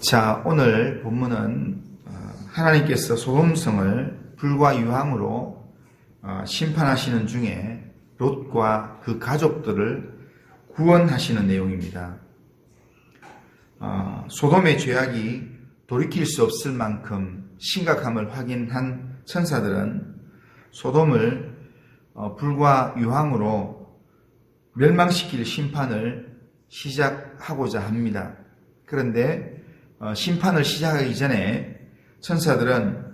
자, 오늘 본문은 하나님께서 소돔성을 불과 유황으로 심판하시는 중에 롯과 그 가족들을 구원하시는 내용입니다. 소돔의 죄악이 돌이킬 수 없을 만큼 심각함을 확인한 천사들은 소돔을 불과 유황으로 멸망시킬 심판을 시작하고자 합니다. 그런데 심판을 시작하기 전에 천사들은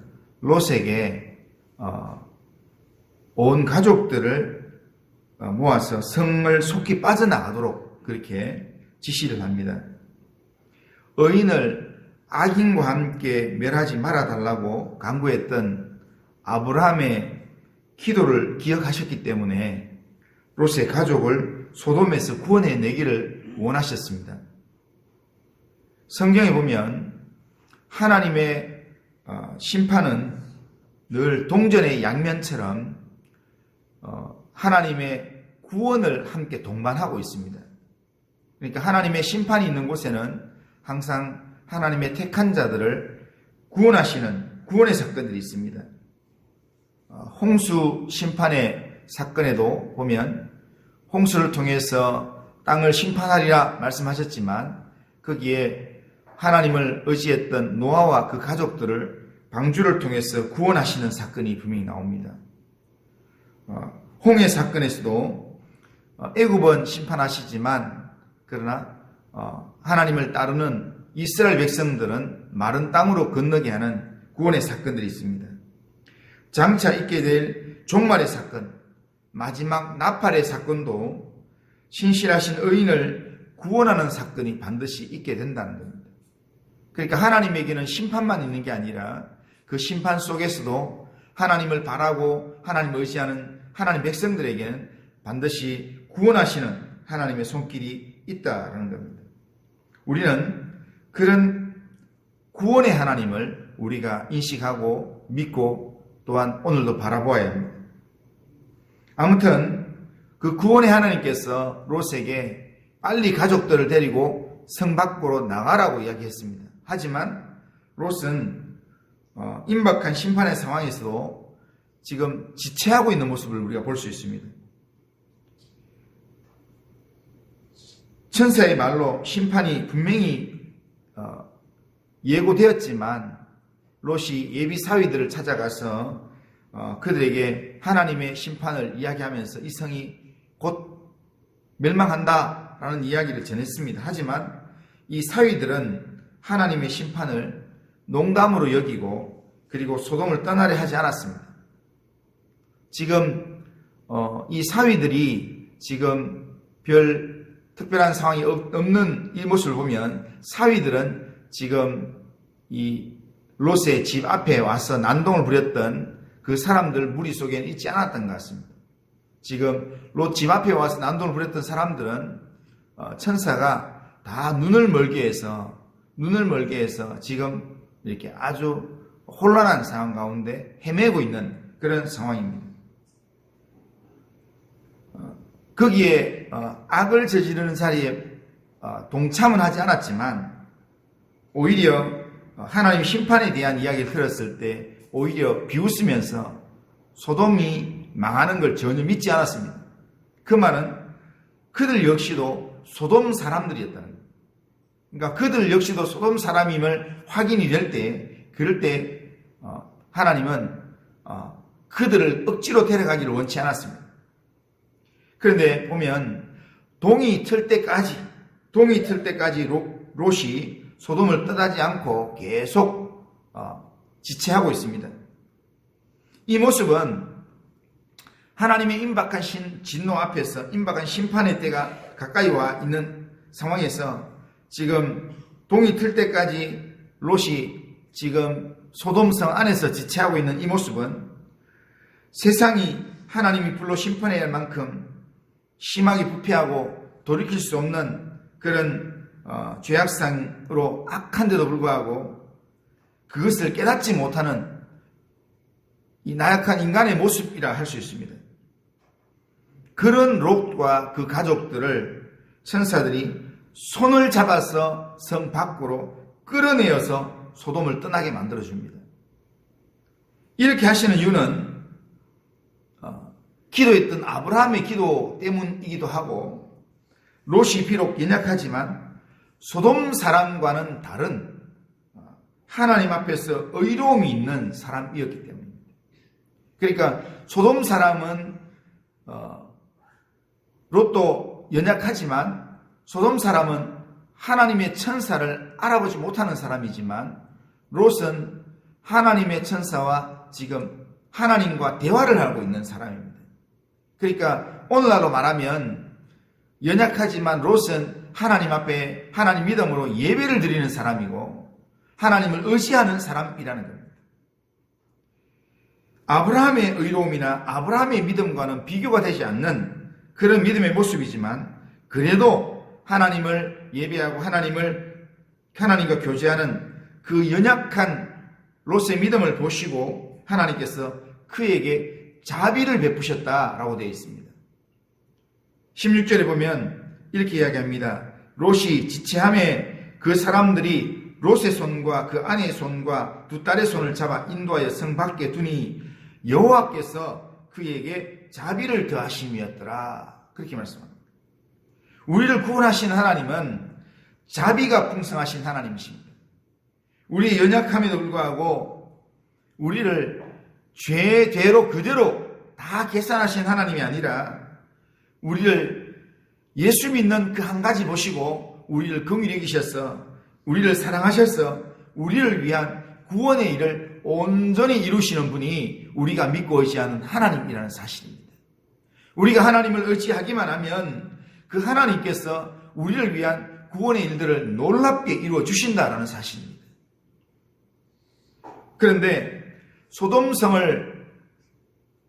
롯에게 온 가족들을 모아서 성을 속히 빠져나가도록 그렇게 지시를 합니다. 의인을 악인과 함께 멸하지 말아달라고 간구했던 아브라함의 기도를 기억하셨기 때문에 롯의 가족을 소돔에서 구원해내기를 원하셨습니다. 성경에 보면 하나님의 심판은 늘 동전의 양면처럼 하나님의 구원을 함께 동반하고 있습니다. 그러니까 하나님의 심판이 있는 곳에는 항상 하나님의 택한 자들을 구원하시는 구원의 사건들이 있습니다. 홍수 심판의 사건에도 보면 홍수를 통해서 땅을 심판하리라 말씀하셨지만 거기에 하나님을 의지했던 노아와 그 가족들을 방주를 통해서 구원하시는 사건이 분명히 나옵니다. 홍해 사건에서도 애굽은 심판하시지만 그러나 하나님을 따르는 이스라엘 백성들은 마른 땅으로 건너게 하는 구원의 사건들이 있습니다. 장차 있게 될 종말의 사건, 마지막 나팔의 사건도 신실하신 의인을 구원하는 사건이 반드시 있게 된다는 겁니다. 그러니까 하나님에게는 심판만 있는 게 아니라 그 심판 속에서도 하나님을 바라고 하나님을 의지하는 하나님 백성들에게는 반드시 구원하시는 하나님의 손길이 있다는 겁니다. 우리는 그런 구원의 하나님을 우리가 인식하고 믿고 또한 오늘도 바라보아야 합니다. 아무튼 그 구원의 하나님께서 롯에게 빨리 가족들을 데리고 성 밖으로 나가라고 이야기했습니다. 하지만 롯은 임박한 심판의 상황에서도 지금 지체하고 있는 모습을 우리가 볼 수 있습니다. 천사의 말로 심판이 분명히 예고되었지만 롯이 예비 사위들을 찾아가서 그들에게 하나님의 심판을 이야기하면서 이 성이 곧 멸망한다라는 이야기를 전했습니다. 하지만 이 사위들은 하나님의 심판을 농담으로 여기고 그리고 소돔을 떠나려 하지 않았습니다. 지금 이 사위들이 지금 별 특별한 상황이 없는 이 모습을 보면 사위들은 지금 이 롯의 집 앞에 와서 난동을 부렸던 그 사람들 무리 속에는 있지 않았던 것 같습니다. 지금 롯 집 앞에 와서 난동을 부렸던 사람들은 천사가 다 눈을 멀게 해서 지금 이렇게 아주 혼란한 상황 가운데 헤매고 있는 그런 상황입니다. 거기에 악을 저지르는 자리에 동참은 하지 않았지만 오히려 하나님 심판에 대한 이야기를 들었을 때 오히려 비웃으면서 소돔이 망하는 걸 전혀 믿지 않았습니다. 그 말은 그들 역시도 소돔 사람들이었다는 거예요. 그러니까 그들 역시도 소돔 사람임을 확인이 될 때, 그럴 때 하나님은 그들을 억지로 데려가기를 원치 않았습니다. 그런데 보면 동이 틀 때까지 롯이 소돔을 떠나지 않고 계속 지체하고 있습니다. 이 모습은 하나님의 임박한 진노 앞에서 임박한 심판의 때가 가까이 와 있는 상황에서 지금 동이 틀 때까지 롯이 지금 소돔성 안에서 지체하고 있는 이 모습은 세상이 하나님이 불로 심판해야 할 만큼 심하게 부패하고 돌이킬 수 없는 그런 죄악상으로 악한데도 불구하고 그것을 깨닫지 못하는 이 나약한 인간의 모습이라 할 수 있습니다. 그런 롯과 그 가족들을 천사들이 손을 잡아서 성 밖으로 끌어내어서 소돔을 떠나게 만들어줍니다. 이렇게 하시는 이유는 기도했던 아브라함의 기도 때문이기도 하고, 롯이 비록 연약하지만 소돔 사람과는 다른 하나님 앞에서 의로움이 있는 사람이었기 때문입니다. 그러니까 소돔 사람은 롯도 연약하지만 소돔 사람은 하나님의 천사를 알아보지 못하는 사람이지만, 롯은 하나님의 천사와 지금 하나님과 대화를 하고 있는 사람입니다. 그러니까 오늘날로 말하면 연약하지만 롯은 하나님 앞에 하나님 믿음으로 예배를 드리는 사람이고 하나님을 의지하는 사람이라는 겁니다. 아브라함의 의로움이나 아브라함의 믿음과는 비교가 되지 않는 그런 믿음의 모습이지만, 그래도 하나님을 예배하고 하나님과 교제하는 그 연약한 롯의 믿음을 보시고 하나님께서 그에게 자비를 베푸셨다라고 되어 있습니다. 16절에 보면 이렇게 이야기합니다. 롯이 지체함에 그 사람들이 롯의 손과 그 아내의 손과 두 딸의 손을 잡아 인도하여 성 밖에 두니 여호와께서 그에게 자비를 더하심이었더라. 그렇게 말씀합니다. 우리를 구원하신 하나님은 자비가 풍성하신 하나님이십니다. 우리의 연약함에도 불구하고 우리를 죄대로 그대로 다 계산하신 하나님이 아니라 우리를 예수 믿는 그 한 가지 보시고 우리를 긍휼히 여기셔서 우리를 사랑하셔서 우리를 위한 구원의 일을 온전히 이루시는 분이 우리가 믿고 의지하는 하나님이라는 사실입니다. 우리가 하나님을 의지하기만 하면 그 하나님께서 우리를 위한 구원의 일들을 놀랍게 이루어 주신다라는 사실입니다. 그런데 소돔성을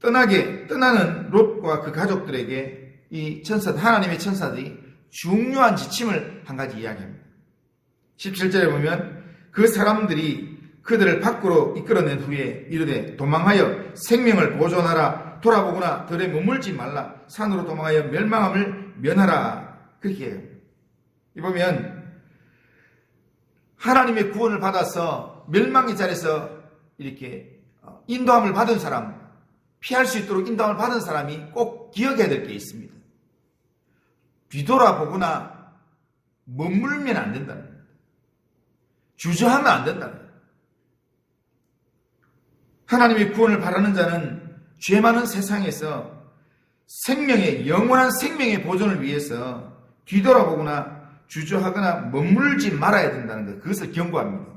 떠나는 롯과 그 가족들에게 이 하나님의 천사들이 중요한 지침을 한 가지 이야기합니다. 17절에 보면 그 사람들이 그들을 밖으로 이끌어낸 후에 이르되 도망하여 생명을 보존하라. 돌아보거나 들에 머물지 말라. 산으로 도망하여 멸망함을 면하라. 그렇게 해요. 이 보면 하나님의 구원을 받아서 멸망의 자리에서 이렇게 인도함을 받은 사람, 피할 수 있도록 인도함을 받은 사람이 꼭 기억해야 될 게 있습니다. 뒤돌아보거나 머물면 안 된다는 겁니다. 주저하면 안 된다는 겁니다. 하나님의 구원을 바라는 자는 죄 많은 세상에서 영원한 생명의 보존을 위해서 뒤돌아보거나 주저하거나 머물지 말아야 된다는 것, 그것을 경고합니다.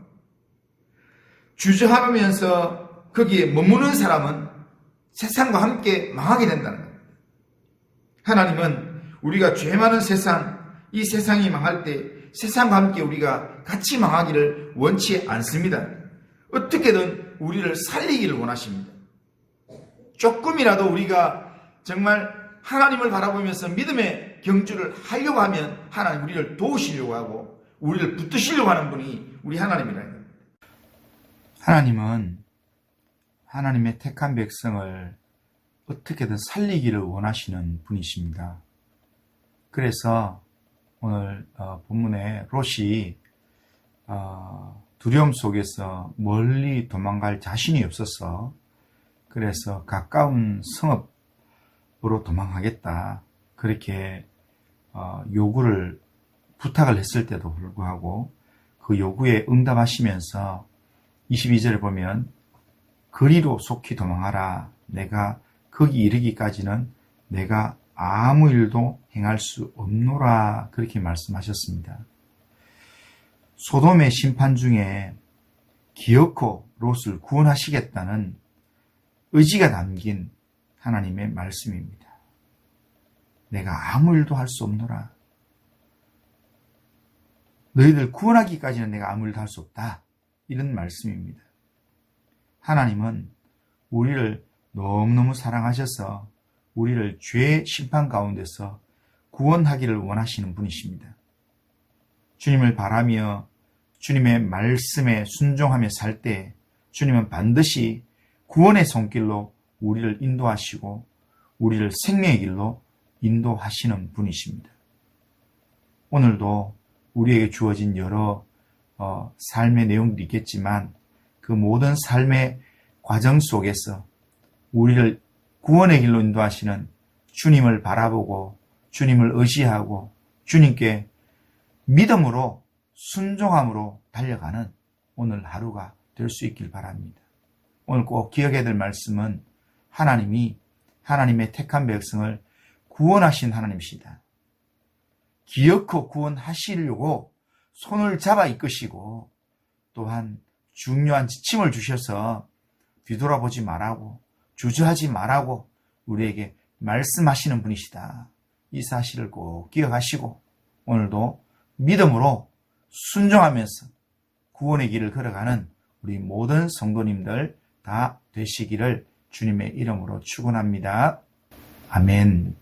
주저하면서 거기에 머무는 사람은 세상과 함께 망하게 된다는 겁니다. 하나님은 우리가 죄 많은 세상, 이 세상이 망할 때 세상과 함께 우리가 같이 망하기를 원치 않습니다. 어떻게든 우리를 살리기를 원하십니다. 조금이라도 우리가 정말 하나님을 바라보면서 믿음의 경주를 하려고 하면 하나님 우리를 도우시려고 하고 우리를 붙드시려고 하는 분이 우리 하나님이라는 겁니다. 하나님은 하나님의 택한 백성을 어떻게든 살리기를 원하시는 분이십니다. 그래서 오늘 본문에 롯이 두려움 속에서 멀리 도망갈 자신이 없어서 그래서 가까운 성읍으로 도망하겠다 그렇게 부탁을 했을 때도 불구하고 그 요구에 응답하시면서 22절에 보면 거리로 속히 도망하라. 내가 거기 이르기까지는 내가 아무 일도 행할 수 없노라. 그렇게 말씀하셨습니다. 소돔의 심판 중에 기어코 롯을 구원하시겠다는 의지가 담긴 하나님의 말씀입니다. 내가 아무 일도 할 수 없노라. 너희들 구원하기까지는 내가 아무 일도 할 수 없다. 이런 말씀입니다. 하나님은 우리를 너무너무 사랑하셔서 우리를 죄의 심판 가운데서 구원하기를 원하시는 분이십니다. 주님을 바라며 주님의 말씀에 순종하며 살 때 주님은 반드시 구원의 손길로 우리를 인도하시고 우리를 생명의 길로 인도하시는 분이십니다. 오늘도 우리에게 주어진 여러 삶의 내용들이 있겠지만 그 모든 삶의 과정 속에서 우리를 구원의 길로 인도하시는 주님을 바라보고 주님을 의지하고 주님께 믿음으로 순종함으로 달려가는 오늘 하루가 될 수 있길 바랍니다. 오늘 꼭 기억해야 될 말씀은 하나님이 하나님의 택한 백성을 구원하신 하나님이시다. 기어코 구원하시려고 손을 잡아 이끄시고 또한 중요한 지침을 주셔서 뒤돌아보지 말라고 주저하지 말라고 우리에게 말씀하시는 분이시다. 이 사실을 꼭 기억하시고 오늘도 믿음으로 순종하면서 구원의 길을 걸어가는 우리 모든 성도님들 다 되시기를 주님의 이름으로 축원합니다. 아멘.